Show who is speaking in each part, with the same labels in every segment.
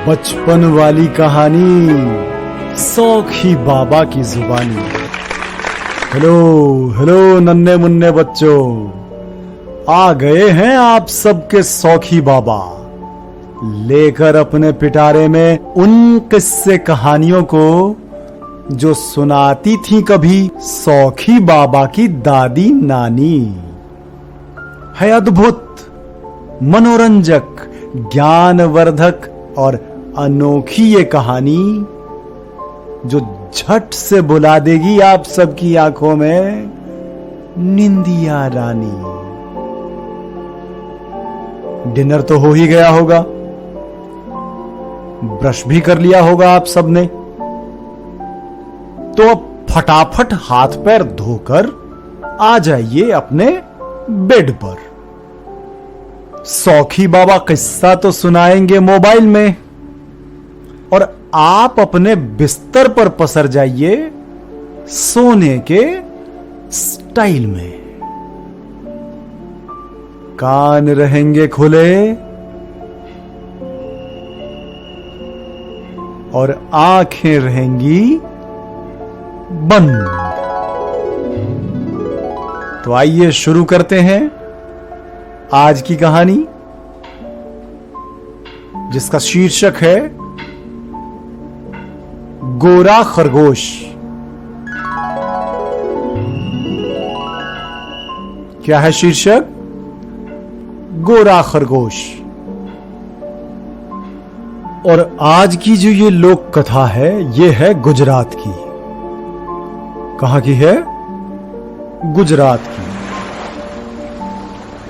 Speaker 1: बचपन वाली कहानी, सौखी बाबा की जुबानी। हेलो हेलो नन्हे मुन्ने बच्चों, आ गए हैं आप सबके सौखी बाबा, लेकर अपने पिटारे में उन किस्से कहानियों को जो सुनाती थी कभी सौखी बाबा की दादी नानी। है अद्भुत, मनोरंजक, ज्ञानवर्धक और अनोखी ये कहानी जो झट से बुला देगी आप सबकी आंखों में निंदिया रानी। डिनर तो हो ही गया होगा, ब्रश भी कर लिया होगा आप सबने, तो अब फटाफट हाथ पैर धोकर आ जाइए अपने बेड पर। सौखी बाबा किस्सा तो सुनाएंगे मोबाइल में, और आप अपने बिस्तर पर पसर जाइए सोने के स्टाइल में। कान रहेंगे खुले और आंखें रहेंगी बंद। तो आइए शुरू करते हैं आज की कहानी, जिसका शीर्षक है गोरा खरगोश। क्या है शीर्षक? गोरा खरगोश। और आज की जो ये लोक कथा है, ये है गुजरात की। कहां की है? गुजरात की।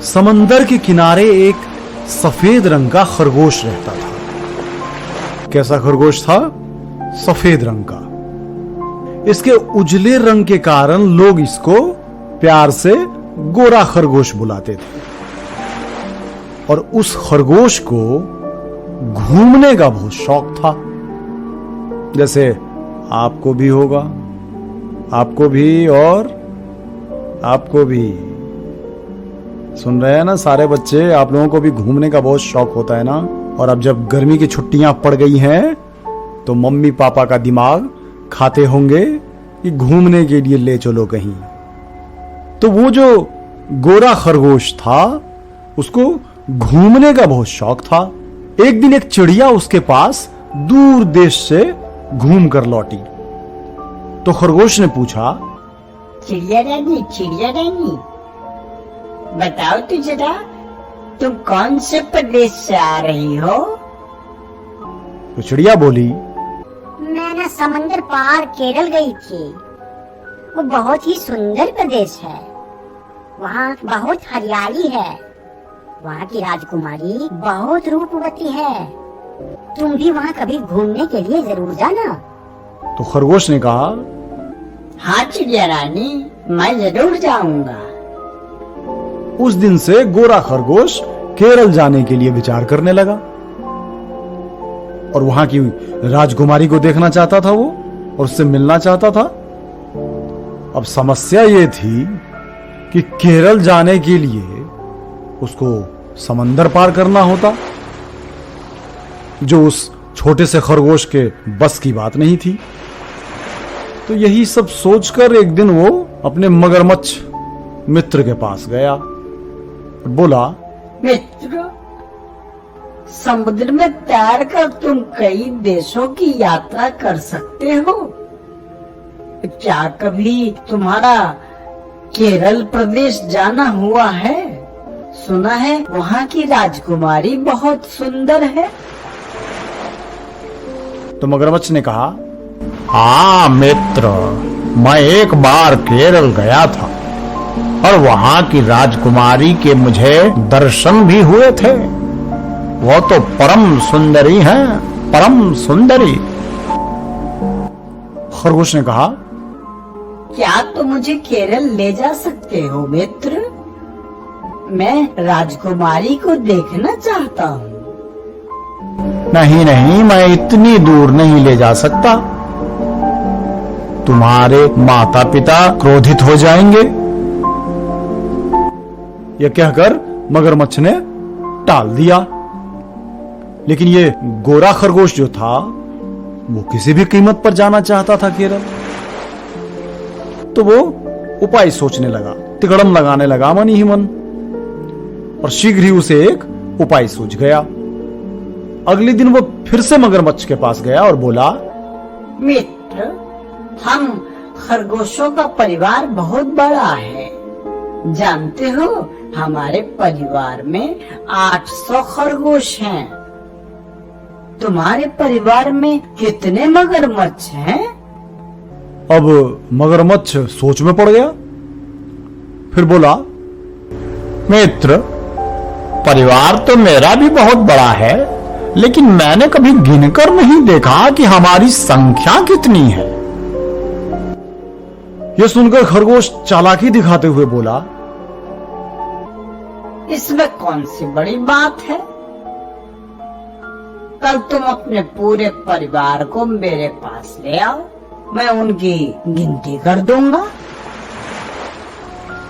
Speaker 1: समंदर के किनारे एक सफेद रंग का खरगोश रहता था। कैसा खरगोश था? सफेद रंग का। इसके उजले रंग के कारण लोग इसको प्यार से गोरा खरगोश बुलाते थे। और उस खरगोश को घूमने का बहुत शौक था, जैसे आपको भी होगा, आपको भी और आपको भी। सुन रहे हैं ना सारे बच्चे, आप लोगों को भी घूमने का बहुत शौक होता है ना। और अब जब गर्मी की छुट्टियां पड़ गई हैं तो मम्मी पापा का दिमाग खाते होंगे कि घूमने के लिए ले चलो कहीं। तो वो जो गोरा खरगोश था, उसको घूमने का बहुत शौक था। एक दिन एक चिड़िया उसके पास दूर देश से घूम कर लौटी। तो खरगोश ने पूछा,
Speaker 2: चिड़िया रानी, बताओ तो जरा, तुम कौन से प्रदेश से आ रही हो?
Speaker 1: तो चिड़िया बोली,
Speaker 3: मैं ना समंदर पार केरल गई थी। वो बहुत ही सुंदर प्रदेश है, वहाँ बहुत हरियाली है, वहाँ की राजकुमारी बहुत रूपवती है। तुम भी वहाँ कभी घूमने के लिए जरूर जाना।
Speaker 1: तो खरगोश ने कहा,
Speaker 2: हाँ चिड़िया रानी, मैं जरूर जाऊंगा।
Speaker 1: उस दिन से गोरा खरगोश केरल जाने के लिए विचार करने लगा और वहां की राजकुमारी को देखना चाहता था वो, और उससे मिलना चाहता था। अब समस्या ये थी कि केरल जाने के लिए उसको समंदर पार करना होता, जो उस छोटे से खरगोश के बस की बात नहीं थी। तो यही सब सोचकर एक दिन वो अपने मगरमच्छ मित्र के पास गया। बोला,
Speaker 2: मित्र, समुद्र में तैर कर तुम कई देशों की यात्रा कर सकते हो। क्या कभी तुम्हारा केरल प्रदेश जाना हुआ है? सुना है वहाँ की राजकुमारी बहुत सुंदर है।
Speaker 1: तो मगरमच्छ ने कहा,
Speaker 4: हाँ मित्र, मैं एक बार केरल गया था और वहां की राजकुमारी के मुझे दर्शन भी हुए थे। वो तो परम सुंदरी हैं, परम सुंदरी।
Speaker 1: खरगोश ने कहा,
Speaker 2: क्या तुम मुझे केरल ले जा सकते हो मित्र? मैं राजकुमारी को देखना चाहता हूँ।
Speaker 4: नहीं नहीं, मैं इतनी दूर नहीं ले जा सकता, तुम्हारे माता पिता क्रोधित हो जाएंगे।
Speaker 1: यह कहकर मगरमच्छ ने टाल दिया। लेकिन ये गोरा खरगोश जो था वो किसी भी कीमत पर जाना चाहता था केरल। तो वो उपाय सोचने लगा, तिकड़म लगाने लगा मन ही मन, और शीघ्र ही उसे एक उपाय सूझ गया। अगले दिन वो फिर से मगरमच्छ के पास गया और बोला,
Speaker 2: मित्र, हम खरगोशों का परिवार बहुत बड़ा है। जानते हो, हमारे परिवार में 800 खरगोश हैं। तुम्हारे परिवार में कितने मगरमच्छ हैं?
Speaker 1: अब मगरमच्छ सोच में पड़ गया, फिर बोला,
Speaker 4: मित्र, परिवार तो मेरा भी बहुत बड़ा है, लेकिन मैंने कभी गिनकर नहीं देखा कि हमारी संख्या कितनी है।
Speaker 1: यह सुनकर खरगोश चालाकी दिखाते हुए बोला,
Speaker 2: इसमें कौन सी बड़ी बात है? कल तुम अपने पूरे परिवार को मेरे पास ले आओ, मैं उनकी गिनती कर दूंगा।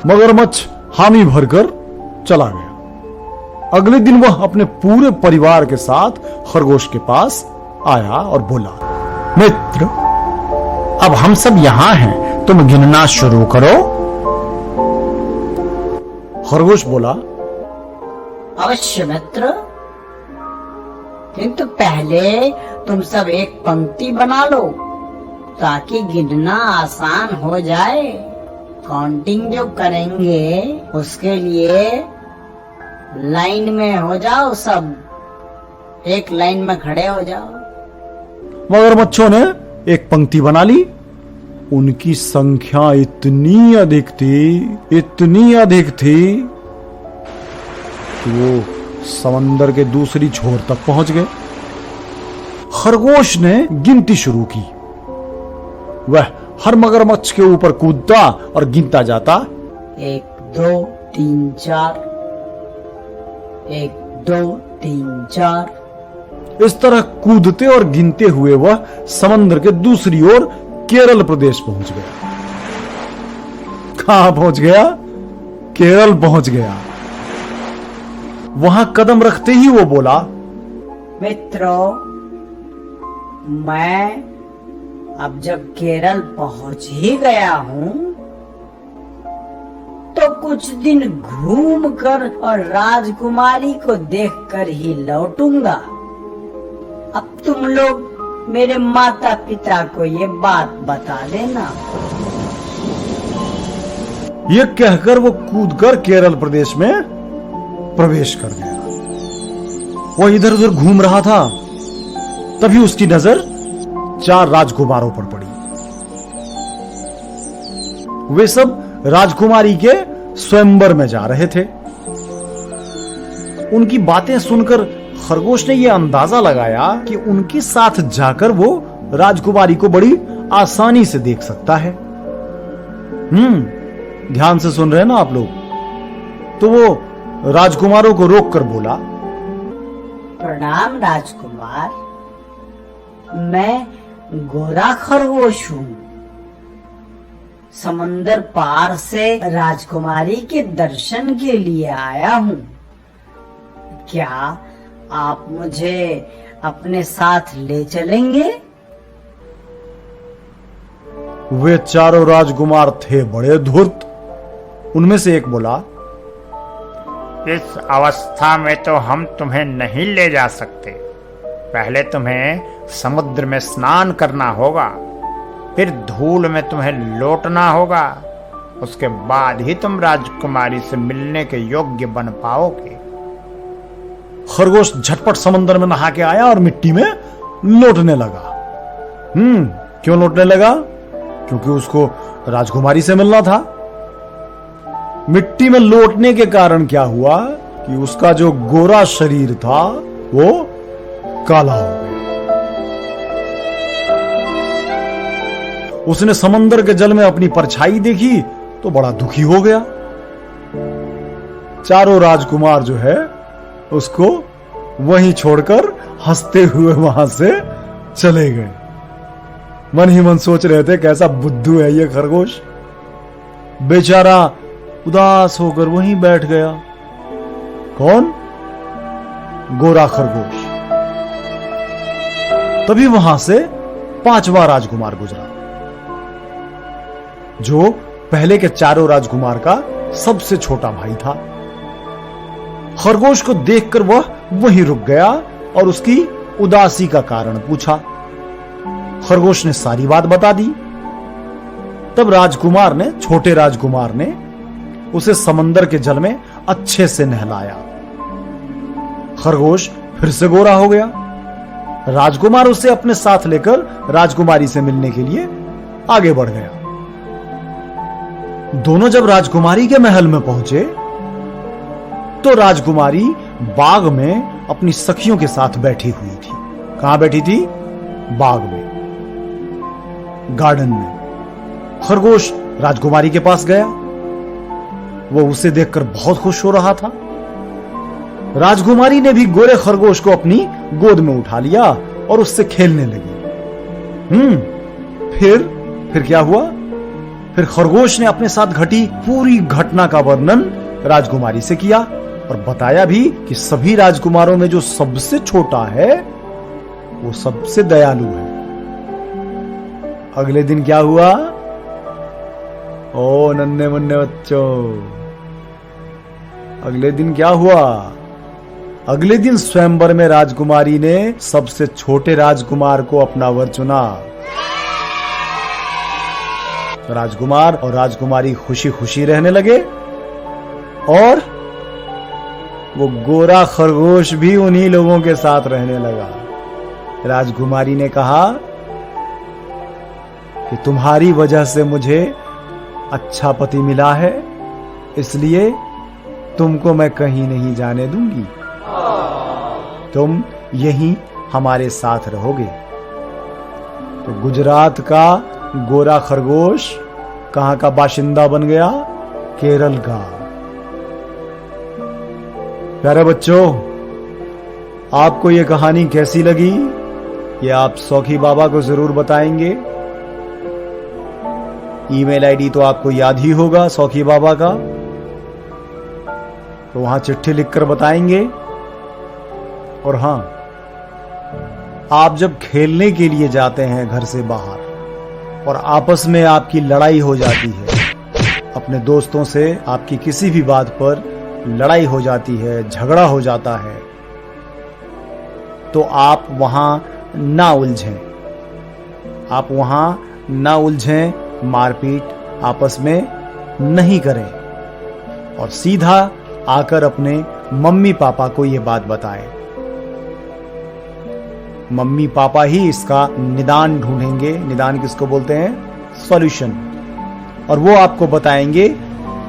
Speaker 1: मगरमच्छ हामी भरकर चला गया। अगले दिन वह अपने पूरे परिवार के साथ खरगोश के पास आया और बोला,
Speaker 4: मित्र, अब हम सब यहाँ हैं, तुम गिनना शुरू करो।
Speaker 1: खरगोश बोला,
Speaker 2: अवश्य मित्र, किंतु पहले तुम सब एक पंक्ति बना लो ताकि गिनना आसान हो जाए। काउंटिंग जो करेंगे उसके लिए लाइन में हो जाओ, सब एक लाइन में खड़े हो जाओ।
Speaker 1: मगरमच्छों ने एक पंक्ति बना ली। उनकी संख्या इतनी अधिक थी कि वो समंदर के दूसरी छोर तक पहुंच गए। खरगोश ने गिनती शुरू की। वह हर मगरमच्छ के ऊपर कूदता और गिनता जाता,
Speaker 2: 1 2 3 4, 1 2 3 4।
Speaker 1: इस तरह कूदते और गिनते हुए वह समंदर के दूसरी ओर केरल प्रदेश पहुंच गया। कहां पहुंच गया? केरल पहुंच गया। वहां कदम रखते ही वो बोला,
Speaker 2: मित्रों, मैं अब जब केरल पहुंच ही गया हूं तो कुछ दिन घूमकर और राजकुमारी को देखकर ही लौटूंगा। अब तुम लोग मेरे माता पिता को ये बात बता देना।
Speaker 1: यह कहकर वो कूदकर केरल प्रदेश में प्रवेश कर गया। वह इधर उधर घूम रहा था, तभी उसकी नजर 4 राजकुमारों पर पड़ी। वे सब राजकुमारी के स्वयंवर में जा रहे थे। उनकी बातें सुनकर खरगोश ने यह अंदाजा लगाया कि उनके साथ जाकर वो राजकुमारी को बड़ी आसानी से देख सकता है। ध्यान से सुन रहे हैं ना आप लोग? तो वो राजकुमारों को रोककर बोला,
Speaker 2: प्रणाम राजकुमार, मैं गोरा खरगोश हूँ। समंदर पार से राजकुमारी के दर्शन के लिए आया हूँ। क्या आप मुझे अपने साथ ले चलेंगे?
Speaker 1: वे चारों राजकुमार थे बड़े धूर्त। उनमें से एक बोला,
Speaker 5: इस अवस्था में तो हम तुम्हें नहीं ले जा सकते। पहले तुम्हें समुद्र में स्नान करना होगा, फिर धूल में तुम्हें लौटना होगा। उसके बाद ही तुम राजकुमारी से मिलने के योग्य बन पाओगे।
Speaker 1: खरगोश झटपट समंदर में नहा के आया और मिट्टी में लौटने लगा। क्यों लौटने लगा? क्योंकि उसको राजकुमारी से मिलना था। मिट्टी में लौटने के कारण क्या हुआ कि उसका जो गोरा शरीर था वो काला हो गया। उसने समंदर के जल में अपनी परछाई देखी तो बड़ा दुखी हो गया। चारों राजकुमार जो है उसको वहीं छोड़कर हंसते हुए वहां से चले गए। मन ही मन सोच रहे थे कैसा बुद्धू है ये खरगोश। बेचारा उदास होकर वहीं बैठ गया। कौन? गोरा खरगोश। तभी वहां से 5वां राजकुमार गुजरा, जो पहले के 4 राजकुमार का सबसे छोटा भाई था। खरगोश को देखकर वह वहीं रुक गया और उसकी उदासी का कारण पूछा। खरगोश ने सारी बात बता दी। तब राजकुमार ने, छोटे राजकुमार ने उसे समंदर के जल में अच्छे से नहलाया। खरगोश फिर से गोरा हो गया। राजकुमार उसे अपने साथ लेकर राजकुमारी से मिलने के लिए आगे बढ़ गया। दोनों जब राजकुमारी के महल में पहुंचे तो राजकुमारी बाग में अपनी सखियों के साथ बैठी हुई थी। कहां बैठी थी? बाग में, गार्डन में। खरगोश राजकुमारी के पास गया। वो उसे देखकर बहुत खुश हो रहा था। राजकुमारी ने भी गोरे खरगोश को अपनी गोद में उठा लिया और उससे खेलने लगी। फिर क्या हुआ? फिर खरगोश ने अपने साथ घटी पूरी घटना का वर्णन राजकुमारी से किया और बताया भी कि सभी राजकुमारों में जो सबसे छोटा है वो सबसे दयालु है। अगले दिन क्या हुआ? ओ नन्हे मुन्ने बच्चों, अगले दिन क्या हुआ? अगले दिन स्वयंवर में राजकुमारी ने सबसे छोटे राजकुमार को अपना वर चुना। राजकुमार और राजकुमारी खुशी खुशी रहने लगे और वो गोरा खरगोश भी उन्हीं लोगों के साथ रहने लगा। राजकुमारी ने कहा कि तुम्हारी वजह से मुझे अच्छा पति मिला है, इसलिए तुमको मैं कहीं नहीं जाने दूंगी, तुम यहीं हमारे साथ रहोगे। तो गुजरात का गोरा खरगोश कहां का बाशिंदा बन गया? केरल का। प्यारे बच्चों, आपको यह कहानी कैसी लगी ये आप सौखी बाबा को जरूर बताएंगे। ईमेल आईडी तो आपको याद ही होगा सौखी बाबा का, तो वहां चिट्ठी लिखकर बताएंगे। और हां, आप जब खेलने के लिए जाते हैं घर से बाहर और आपस में आपकी लड़ाई हो जाती है, अपने दोस्तों से आपकी किसी भी बात पर लड़ाई हो जाती है, झगड़ा हो जाता है, तो आप वहां ना उलझें। आप वहां ना उलझें, मारपीट आपस में नहीं करें और सीधा आकर अपने मम्मी पापा को यह बात बताएं। मम्मी पापा ही इसका निदान ढूंढेंगे। निदान किसको बोलते हैं? सॉल्यूशन। और वो आपको बताएंगे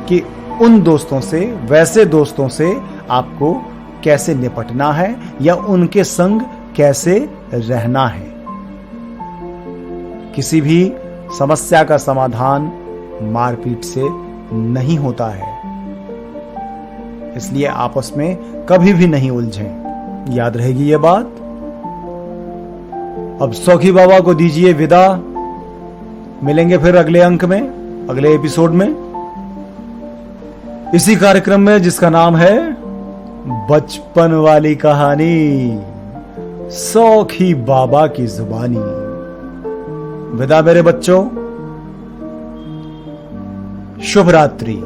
Speaker 1: कि उन दोस्तों से, वैसे दोस्तों से आपको कैसे निपटना है या उनके संग कैसे रहना है। किसी भी समस्या का समाधान मारपीट से नहीं होता है, इसलिए आपस में कभी भी नहीं उलझें। याद रहेगी ये बात। अब सौखी बाबा को दीजिए विदा। मिलेंगे फिर अगले अंक में, अगले एपिसोड में, इसी कार्यक्रम में जिसका नाम है बचपन वाली कहानी, सौखी बाबा की जुबानी। विदा मेरे बच्चों, शुभ रात्रि।